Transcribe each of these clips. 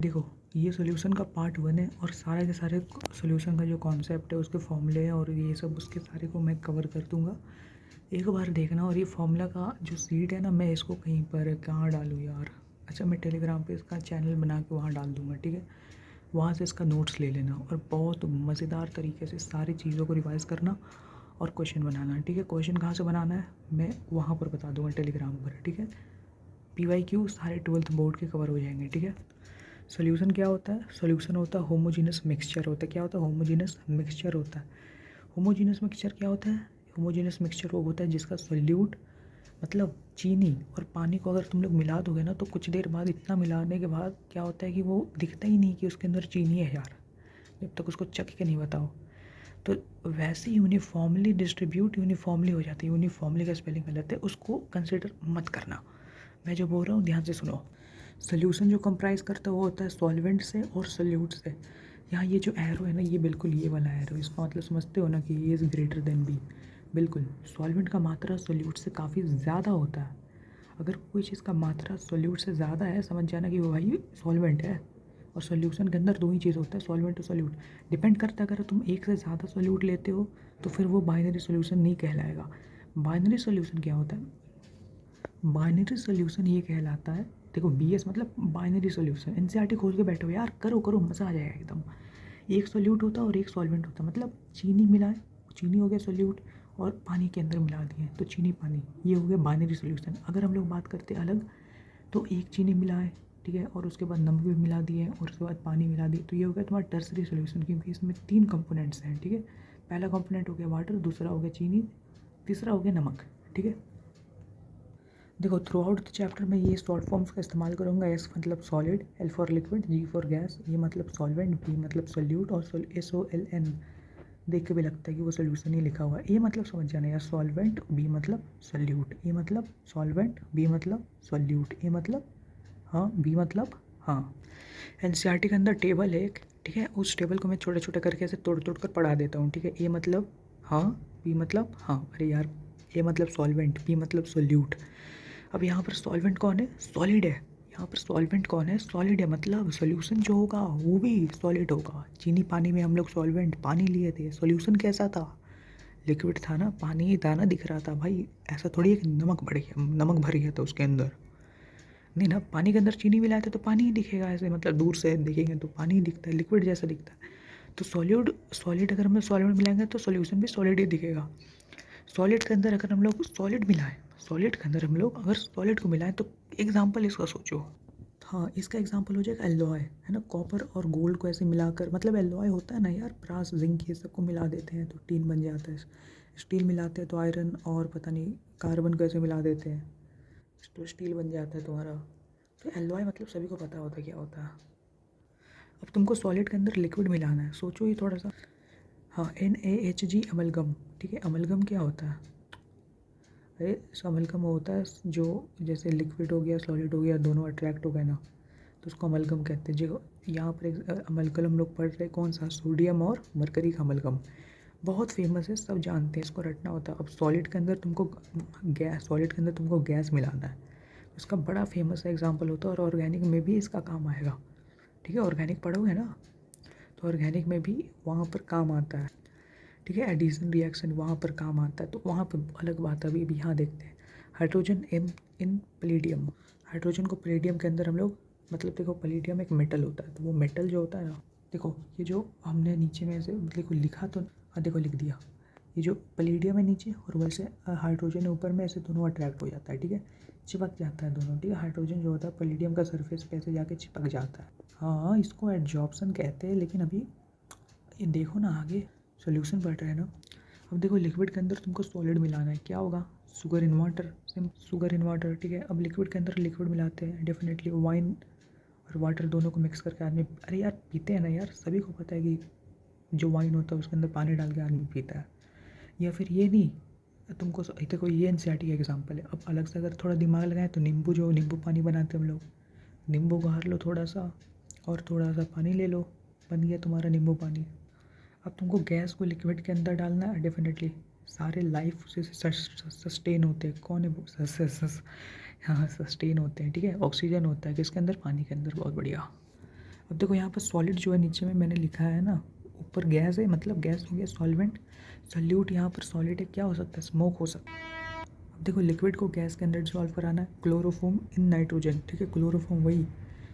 देखो, ये सॉल्यूशन का पार्ट 1 है और सारे के सारे सॉल्यूशन का जो कॉन्सेप्ट है, उसके फॉर्मूले हैं और ये सब उसके सारे को मैं कवर कर दूँगा। एक बार देखना। और ये फॉर्मूला का जो सीट है ना, मैं इसको कहीं पर कहाँ डालूँ यार? अच्छा, मैं टेलीग्राम पे इसका चैनल बना के वहाँ डाल दूँगा, ठीक है? वहाँ से इसका नोट्स ले लेना और बहुत मज़ेदार तरीके से सारी चीज़ों को रिवाइज़ करना और क्वेश्चन बनाना, ठीक है? क्वेश्चन कहाँ से बनाना है मैं वहाँ पर बता दूँगा टेलीग्राम पर, ठीक है? PYQ सारे 12th बोर्ड के कवर हो जाएंगे, ठीक है? सॉल्यूशन क्या होता है? सॉल्यूशन होता है होमोजेनस मिक्सचर होता है। क्या होता है? होमोजेनस मिक्सचर होता है। होमोजेनस मिक्सचर क्या होता है? होमोजेनस मिक्सचर वो होता है जिसका सोल्यूट मतलब चीनी और पानी को अगर तुम लोग मिला दोगे ना, तो कुछ देर बाद इतना मिलाने के बाद क्या होता है कि वो दिखता ही नहीं कि उसके अंदर चीनी है यार, जब तक उसको चख के नहीं बताओ। तो वैसे यूनिफॉर्मली डिस्ट्रीब्यूट यूनिफॉर्मली हो जाती है। यूनिफॉर्मली का स्पेलिंग गलत है, उसको कंसिडर मत करना। मैं जो बोल रहा हूँ ध्यान से सुनो। सोल्यूशन जो कंप्राइज करता है वो होता है सॉल्वेंट से और सोल्यूट से। यहाँ ये जो एरो है ना, ये बिल्कुल ये वाला एरो, इसका मतलब समझते हो ना कि ये इज़ ग्रेटर देन बी। बिल्कुल सॉल्वेंट का मात्रा सोल्यूट से काफ़ी ज़्यादा होता है। अगर कोई चीज़ का मात्रा सोल्यूट से ज़्यादा है, समझ जाना कि वो भाई सॉल्वेंट है। और सॉल्यूशन के अंदर दो ही चीज़ होता है, सॉल्वेंट और सोल्यूट। डिपेंड करता है, अगर तुम एक से ज़्यादा सोल्यूट लेते हो तो फिर वो बाइनरी सोल्यूशन नहीं कहलाएगा। बाइनरी सोल्यूशन क्या होता है? बाइनरी सोल्यूशन ये कहलाता है, देखो BS मतलब बाइनरी सोल्यूशन। एनसीईआरटी खोल के बैठो यार, करो करो, मज़ा आ जाएगा एकदम। एक सोल्यूट होता है और एक सॉल्वेंट होता है। मतलब चीनी मिलाए, चीनी हो गया सोल्यूट, और पानी के अंदर मिला दिए तो चीनी पानी, ये हो गया बाइनरी सोल्यूशन। अगर हम लोग बात करते हैं अलग, तो एक चीनी मिलाए, ठीक है, और उसके बाद नमक भी मिला दिए और उसके बाद पानी मिला दिए, तो ये हो गया तुम्हारा टर्सरी सोल्यूशन, क्योंकि इसमें 3 कंपोनेंट्स हैं, ठीक है? पहला कंपोनेंट हो गया वाटर, दूसरा हो गया चीनी, तीसरा हो गया नमक, ठीक है? देखो, थ्रू आउट द चैप्टर में ये शॉर्ट फॉर्म्स का इस्तेमाल करूँगा। एस मतलब solid, L for liquid, G for gas, E मतलब सॉल्वेंट, B मतलब सोल्यूट, और SOLN देख के भी लगता है कि वो सोल्यूशन ही लिखा हुआ है। ए मतलब समझ जाना यार, सॉल्वेंट, बी मतलब सोल्यूट, ए मतलब सॉल्वेंट, बी मतलब सोल्यूट, ए मतलब हाँ, बी मतलब हाँ। एनसीईआरटी के अंदर टेबल है एक, ठीक है? उस टेबल को मैं छोटे छोटे करके ऐसे तोड़ तोड़ कर पढ़ा देता हूँ, ठीक है? ए मतलब हाँ, बी मतलब हाँ, अरे यार, ए मतलब सॉल्वेंट, बी मतलब सोल्यूट। अब यहाँ पर सॉल्वेंट कौन है? सॉलिड है। यहाँ पर सॉल्वेंट कौन है? सॉलिड है, मतलब सॉल्यूशन जो होगा वो भी सॉलिड होगा। चीनी पानी में हम लोग सॉल्वेंट पानी लिए थे, सॉल्यूशन कैसा था? लिक्विड था ना, पानी ही था ना, दिख रहा था भाई। ऐसा थोड़ी है कि नमक भर गया था उसके अंदर। नहीं ना, पानी के अंदर चीनी मिलाते थे तो पानी ही दिखेगा ऐसे, मतलब दूर से देखेंगे तो पानी ही दिखता है, लिक्विड जैसा दिखता है। तो सॉलिड अगर हम सॉलिड मिलाएंगे तो सॉल्यूशन भी सॉलिड ही दिखेगा। सॉलिड के अंदर अगर हम लोग सॉलिड मिलाएं, सॉलिड के अंदर हम लोग अगर सॉलिड को मिलाएं, तो एग्जाम्पल इसका सोचो। हाँ, इसका एग्जाम्पल हो जाएगा एलॉय, है ना? कॉपर और गोल्ड को ऐसे मिलाकर, मतलब एलॉय होता है ना यार, ब्रास जिंक ये सबको मिला देते हैं तो टीन बन जाता है। स्टील मिलाते हैं तो आयरन और पता नहीं कार्बन को ऐसे मिला देते हैं तो स्टील बन जाता है तुम्हारा। तो एलॉय मतलब सभी को पता होता है क्या होता है। अब तुमको सॉलिड के अंदर लिक्विड मिलाना है, सोचो ये थोड़ा सा। हाँ, NaHG अमलगम, ठीक है? अमलगम क्या होता है? अरे अमलगम होता है जो, जैसे लिक्विड हो गया सॉलिड हो गया, दोनों अट्रैक्ट हो गए ना, तो उसको अमलगम कहते हैं। जो यहाँ पर एक अमलगम हम लोग पढ़ रहे, कौन सा? सोडियम और मरकरी का अमलगम। बहुत फेमस है, सब जानते हैं, इसको रटना होता है। अब सॉलिड के अंदर तुमको गैस मिलाना है, उसका बड़ा फेमस एग्जांपल होता है, और ऑर्गेनिक में भी इसका काम आएगा, ठीक है? ऑर्गेनिक पढ़ोगे ना, तो ऑर्गेनिक में भी वहाँ पर काम आता है, ठीक है? एडिशन रिएक्शन वहाँ पर काम आता है, तो वहाँ पर अलग बात है। अभी यहाँ देखते हैं हाइड्रोजन इन प्लेडियम। हाइड्रोजन को प्लेडियम के अंदर हम लोग, मतलब देखो प्लेडियम एक मेटल होता है, तो वो मेटल जो होता है ना, देखो ये जो हमने नीचे में से देखो लिखा, तो हाँ देखो लिख दिया, ये जो प्लेडियम है नीचे और वैसे हाइड्रोजन है ऊपर में, ऐसे दोनों अट्रैक्ट हो जाता है, ठीक है? चिपक जाता है दोनों, ठीक है? हाइड्रोजन जो होता है प्लेडियम का सरफेस पे ऐसे जाके चिपक जाता है। हाँ, इसको एडजॉर्प्शन कहते हैं, लेकिन अभी ये देखो ना आगे सोल्यूशन बढ़ रहा है ना। अब देखो लिक्विड के अंदर तुमको सॉलिड मिलाना है, क्या होगा? Sugar in water, sugar in water, ठीक है? अब लिक्विड के अंदर लिक्विड मिलाते हैं, डेफिनेटली वाइन और वाटर दोनों को मिक्स करके आदमी, अरे यार पीते हैं ना यार, सभी को पता है कि जो वाइन होता है उसके अंदर पानी डाल के आदमी पीता है। या फिर ये नहीं, तुमको देखो ये एनसीईआरटी का एग्जाम्पल है। अब अलग से अगर थोड़ा दिमाग लगाएं तो नींबू पानी बनाते हैं हम लोग, नींबू गार लो थोड़ा सा और थोड़ा सा पानी ले लो, बन गया तुम्हारा नींबू पानी। अब तुमको गैस को लिक्विड के अंदर डालना है, डेफिनेटली सारे लाइफ से सस्टेन होते हैं। कौन है वो? हाँ, सस्टेन होते हैं, ठीक है? ऑक्सीजन होता है किसके अंदर? पानी के अंदर। बहुत बढ़िया। अब देखो यहाँ पर सॉलिड जो है नीचे में मैंने लिखा है ना, ऊपर गैस है, मतलब गैस हो गया सॉल्वेंट, सल्यूट यहाँ पर सॉलिड है, क्या हो सकता है, स्मोक हो सकता है। अब देखो लिक्विड को गैस के अंदर डिसॉल्व कराना है, क्लोरोफॉर्म इन नाइट्रोजन, ठीक है, क्लोरोफॉर्म वही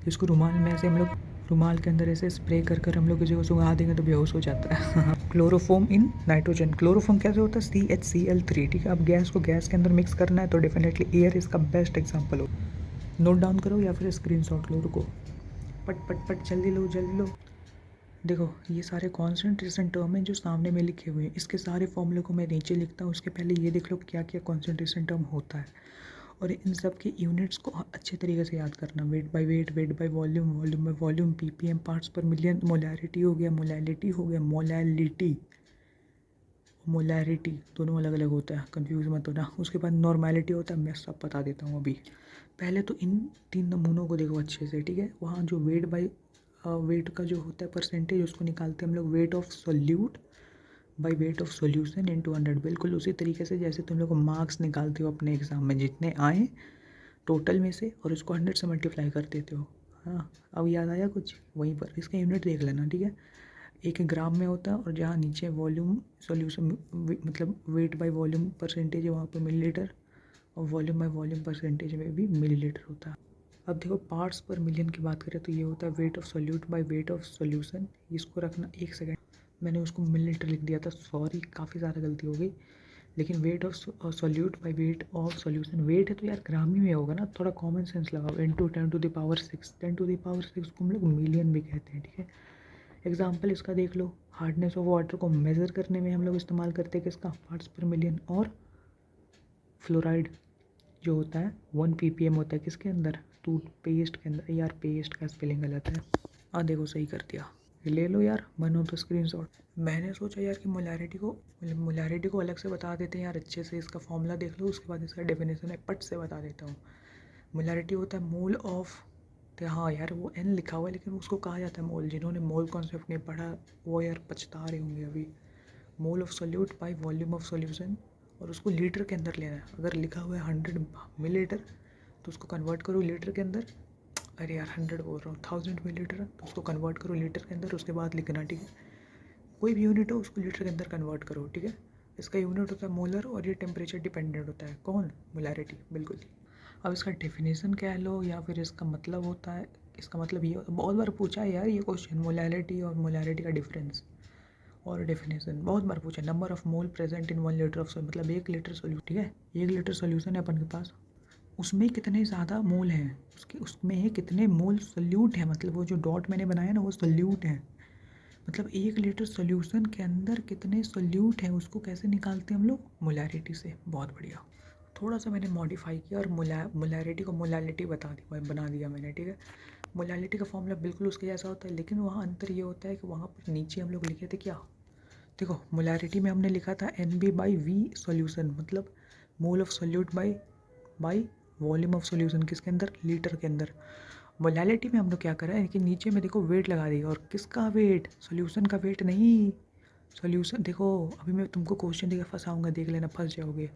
जिसको रुमाल में ऐसे हम लोग रुमाल के अंदर ऐसे स्प्रे कर कर हम लोग किसी को सुंघा देंगे तो बेहोश हो जाता है। क्लोरोफॉर्म इन नाइट्रोजन, क्लोरोफॉर्म कैसे होता है, CHCl3, ठीक है। अब गैस को गैस के अंदर मिक्स करना है तो डेफिनेटली एयर इसका बेस्ट एग्जाम्पल हो। नोट डाउन करो या फिर स्क्रीनशॉट लो, रुको, पट पट पट जल्दी लो जल्दी लो। देखो ये सारे कॉन्सेंट्रेशन टर्म हैं जो सामने में लिखे हुए हैं, इसके सारे फॉर्मूले को मैं नीचे लिखता हूँ, उसके पहले ये देख लो क्या क्या कॉन्सेंट्रेशन टर्म होता है, और इन सब के यूनिट्स को अच्छे तरीके से याद करना, weight by weight, weight by volume, volume by volume, ppm parts पर मिलियन, मोलैरिटी हो गया, मोलैलिटी हो गया, मोलैलिटी मोलैरिटी दोनों अलग अलग होता है, कंफ्यूज मत होना। उसके बाद नॉर्मैलिटी होता है, मैं सब बता देता हूँ अभी। पहले तो इन 3 नमूनों को देखो अच्छे से, ठीक है। वहाँ जो वेट बाय वेट का जो होता है परसेंटेज, उसको निकालते हैं हम लोग wait of solute by weight of solution into 100, बिल्कुल उसी तरीके से जैसे तुम लोग मार्क्स निकालते हो अपने एग्जाम में, जितने आए टोटल में से और उसको 100 से मल्टीप्लाई कर देते हो। हाँ अब याद आया कुछ, वहीं पर इसका यूनिट देख लेना, ठीक है। एक ग्राम में होता है, और जहाँ नीचे वॉल्यूम सॉल्यूशन मतलब वेट बाय वॉल्यूम परसेंटेज है वहाँ पर मिलीलीटर, और वॉल्यूम बाय वॉल्यूम परसेंटेज में भी मिलीलीटर होता है। अब देखो पार्ट्स पर मिलियन की बात करें तो ये होता है wait of solute by weight of solution, इसको रखना, एक सेकेंड, मैंने उसको मिलीलीटर लिख दिया था, सॉरी, काफ़ी ज़्यादा गलती हो गई। लेकिन weight of solute by weight of solution, weight है तो यार ग्राम ही में होगा ना, थोड़ा कॉमन सेंस लगाओ, इंटू 10⁶, 10⁶ को हम लोग मिलियन भी कहते हैं, ठीक है। एग्जाम्पल इसका देख लो, हार्डनेस ऑफ वाटर को मेज़र करने में हम लोग इस्तेमाल करते हैं किसका, पार्ट्स पर मिलियन, और फ्लोराइड जो होता है 1 ppm होता है किसके अंदर, टूथपेस्ट के अंदर, यार पेस्ट का स्पेलिंग गलत है, देखो सही कर दिया, ले लो यार, बनो तो स्क्रीनशॉट। मैंने सोचा यार कि मोलैरिटी को अलग से बता देते हैं यार अच्छे से, इसका फॉर्मूला देख लो, उसके बाद इसका डेफिनेशन है, पट से बता देता हूँ। मोलैरिटी होता है मोल ऑफ, तो हाँ यार वो n लिखा हुआ है लेकिन उसको कहा जाता है मोल, जिन्होंने मोल कॉन्सेप्ट नहीं पढ़ा वो यार पछता रहे होंगे अभी। Mole of solute by volume of solution, और उसको लीटर के अंदर लेना है, अगर लिखा हुआ है 100 मिलीलीटर तो उसको कन्वर्ट करो लीटर के अंदर, अरे यार 100 बोल रहा हूँ, 1000 मिलीलीटर तो उसको कन्वर्ट करो लीटर के अंदर, उसके बाद लिखना, ठीक है। कोई भी यूनिट हो उसको लीटर के अंदर कन्वर्ट करो, ठीक है। इसका यूनिट होता है मोलर, और ये टेम्परेचर डिपेंडेंट होता है, कौन, मोलैरिटी, बिल्कुल। अब इसका डेफिनेशन कह लो या फिर इसका मतलब होता है, इसका मतलब ये बहुत बार पूछा है यार ये क्वेश्चन, मोलैरिटी और मोलैरिटी का डिफरेंस और डेफिनेशन बहुत बार पूछा। Number of mole present in 1 litre of, मतलब 1 लीटर सोल्यूशन, ठीक है, 1 लीटर सोल्यूशन है अपन के पास, उसमें कितने ज़्यादा मोल हैं, उसमें कितने मोल सोल्यूट है, मतलब वो जो डॉट मैंने बनाया ना वो सोल्यूट है, मतलब 1 लीटर सोल्यूशन के अंदर कितने सोल्यूट हैं उसको कैसे निकालते हैं हम लोग, मोलैरिटी से। बहुत बढ़िया, थोड़ा सा मैंने मॉडिफाई किया और मोलैरिटी को मोलैलिटी बना दिया मैंने, ठीक है। मोलैलिटी का फॉर्मूला बिल्कुल उसके जैसा होता है, लेकिन वहाँ अंतर ये होता है कि वहाँ पर नीचे हम लोग लिखे थे क्या, देखो मोलैरिटी में हमने लिखा था NB/V सॉल्यूशन, मतलब mole of solute by volume of solution, किसके अंदर, लीटर के अंदर। मोलैलिटी में हम लोग क्या कर रहे हैं कि नीचे में देखो वेट लगा दी, और किसका वेट, सॉल्यूशन का वेट नहीं, सॉल्यूशन देखो अभी मैं तुमको क्वेश्चन देकर फंसाऊंगा, देख लेना फंस जाओगे,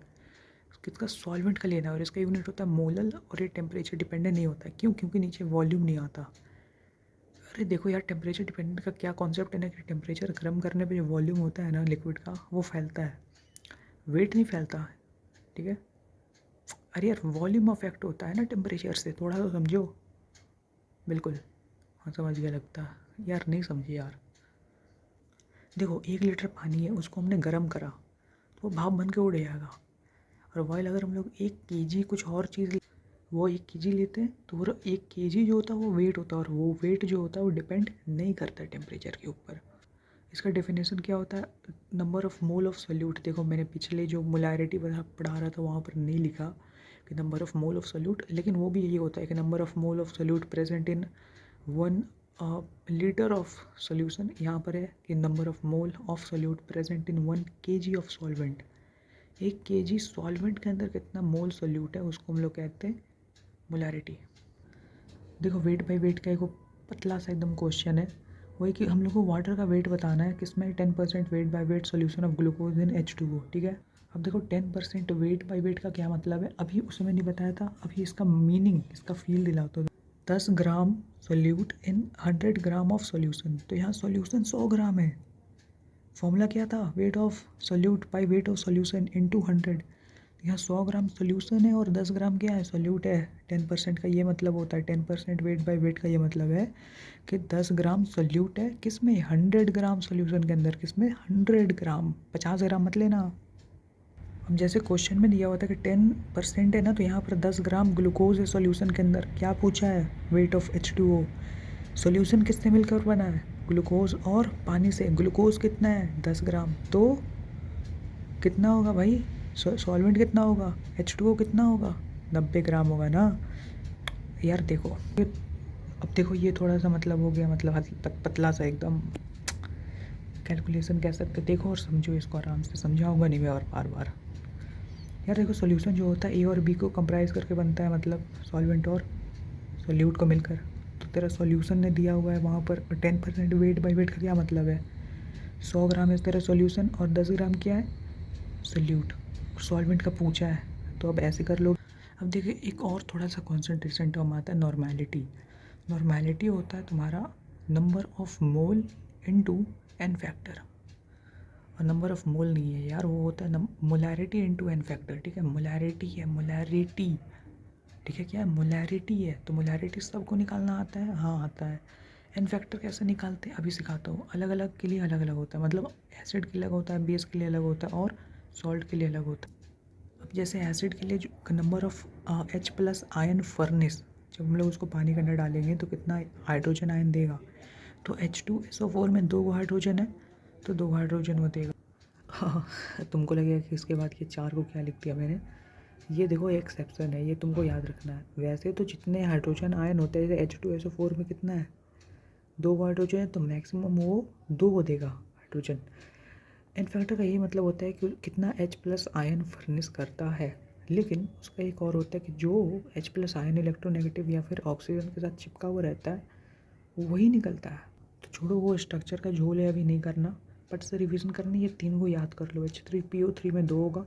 किसका, सॉल्वेंट का लेना है, और इसका यूनिट होता है मोलल, और ये टेम्परेचर डिपेंडेंट नहीं होता है, क्यों, क्योंकि नीचे वॉल्यूम नहीं आता। अरे देखो यार टेम्परेचर डिपेंडेंट का क्या कॉन्सेप्ट है ना, कि टेम्परेचर गर्म करने पे जो वॉल्यूम होता है ना लिक्विड का वो फैलता है, वेट नहीं फैलता, ठीक है। अरे यार वॉल्यूम अफेक्ट होता है ना टेम्परेचर से, थोड़ा तो समझो, बिल्कुल, हाँ समझ गया लगता है यार, नहीं समझे यार। देखो 1 लीटर पानी है, उसको हमने गर्म करा तो वो भाप बन के उड़ जाएगा, और वाइल अगर हम लोग 1 kg कुछ और चीज़, वो 1 kg लेते हैं तो वो 1 kg जो होता है वो वेट होता है, और वो वेट जो होता है वो डिपेंड नहीं करता है टेम्परेचर के ऊपर। इसका डेफिनेशन क्या होता है, number of mole of solute, देखो मैंने पिछले जो मोलैरिटी पढ़ा रहा था वहाँ पर नहीं लिखा कि number of mole of solute, लेकिन वो भी यही होता है कि number of mole of solute present in 1 litre of solution, यहाँ पर है कि number of mole of solute present in 1 kg of solvent, 1 kg solvent के अंदर कितना मोल सोल्यूट है उसको हम लोग कहते हैं मोलैरिटी। देखो वेट बाय वेट का एक पतला सा एकदम क्वेश्चन है, वही कि हम लोग को वाटर का वेट बताना है, किसमें 10% weight by weight solution of glucose in H2O, ठीक है। अब देखो 10% वेट बाय वेट का क्या मतलब है, अभी उस समय नहीं बताया था, अभी इसका मीनिंग, इसका फील दिलाता हूँ। 10 gram solute in 100 gram of solution. तो यहाँ सोल्यूशन 100 ग्राम है। फॉर्मूला क्या था, weight of solute by weight of solution into 100। यहाँ 100 ग्राम सोल्यूशन है और 10 ग्राम क्या है, सोल्यूट है। 10% का ये मतलब होता है, 10% वेट बाई वेट का ये मतलब है कि 10 ग्राम सोल्यूट है किस में, 100 ग्राम सोल्यूशन के अंदर। किस में, 100 ग्राम, 50 ग्राम मत लेना। अब जैसे क्वेश्चन में दिया हुआ था कि 10% है ना, तो यहाँ पर 10 ग्राम ग्लूकोज है सॉल्यूशन के अंदर। क्या पूछा है, वेट ऑफ H2O। सॉल्यूशन किससे मिलकर बना है, ग्लूकोज और पानी से। ग्लूकोज कितना है, 10 ग्राम। तो कितना होगा भाई, सॉल्वेंट कितना होगा, H2O कितना होगा, 90 ग्राम होगा ना। यार देखो अब देखो ये थोड़ा सा मतलब हो गया, मतलब पतला सा एकदम कैलकुलेशन कह सकते। देखो और समझो इसको आराम से, समझाऊंगा नहीं मैं और बार बार। यार देखो सोल्यूशन जो होता है ए और बी को कंप्राइज करके बनता है, मतलब सॉल्वेंट और सोल्यूट को मिलकर। तो तेरा सॉल्यूशन ने दिया हुआ है वहाँ पर 10% वेट बाई वेट का क्या मतलब है, 100 ग्राम है तेरा सॉल्यूशन और 10 ग्राम क्या है, सोल्यूट। सॉल्वेंट का पूछा है, तो अब ऐसे कर लो। अब देखिए एक और थोड़ा सा कॉन्सेंट्रेशन टर्म आता है, नॉर्मेलिटी। नॉर्मेलिटी होता है तुम्हारा number of mole into n factor. और नंबर ऑफ मोल नहीं है यार, वो होता है मोलैरिटी इनटू एन फैक्टर। ठीक है, मोलैरिटी है, मोलैरिटी। ठीक है, क्या है, मोलैरिटी है। तो मोलैरिटी सबको निकालना आता है, हाँ आता है। एन फैक्टर कैसे निकालते हैं अभी सिखाता हूँ। अलग अलग के लिए अलग अलग होता है, मतलब एसिड के लिए अलग होता है, बेस के लिए अलग होता है और सॉल्ट के लिए अलग होता है। अब जैसे एसिड के लिए जो number of H+ ion furnace, जब हम लोग उसको पानी के अंदर डालेंगे तो कितना हाइड्रोजन आयन देगा। तो H2SO4 में 2 हाइड्रोजन है, तो 2 हाइड्रोजन वो देगा। हाँ, तुमको लगेगा कि इसके बाद ये 4 को क्या लिख दिया मैंने। ये देखो एक्सेप्शन है, ये तुमको याद रखना है। वैसे तो जितने हाइड्रोजन आयन होते हैं, जैसे H2SO4 में कितना है, 2 हाइड्रोजन है, तो मैक्सिमम वो 2 को देगा हाइड्रोजन। इन फैक्टर का यही मतलब होता है कि कितना H+ आयन फर्निश करता है। लेकिन उसका एक और होता है कि जो H+ आयन इलेक्ट्रोनेगेटिव या फिर ऑक्सीजन के साथ चिपका हुआ रहता है वही निकलता है। तो छोड़ो वो स्ट्रक्चर का झोल है, अभी नहीं करना, बट से रिवीजन करनी। ये 3 को याद कर लो। H3PO3 में 2 होगा,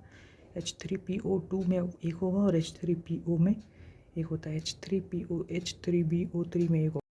H3PO2 में 1 होगा और H3PO में 1 होता है, H3BO3 में 1 होगा।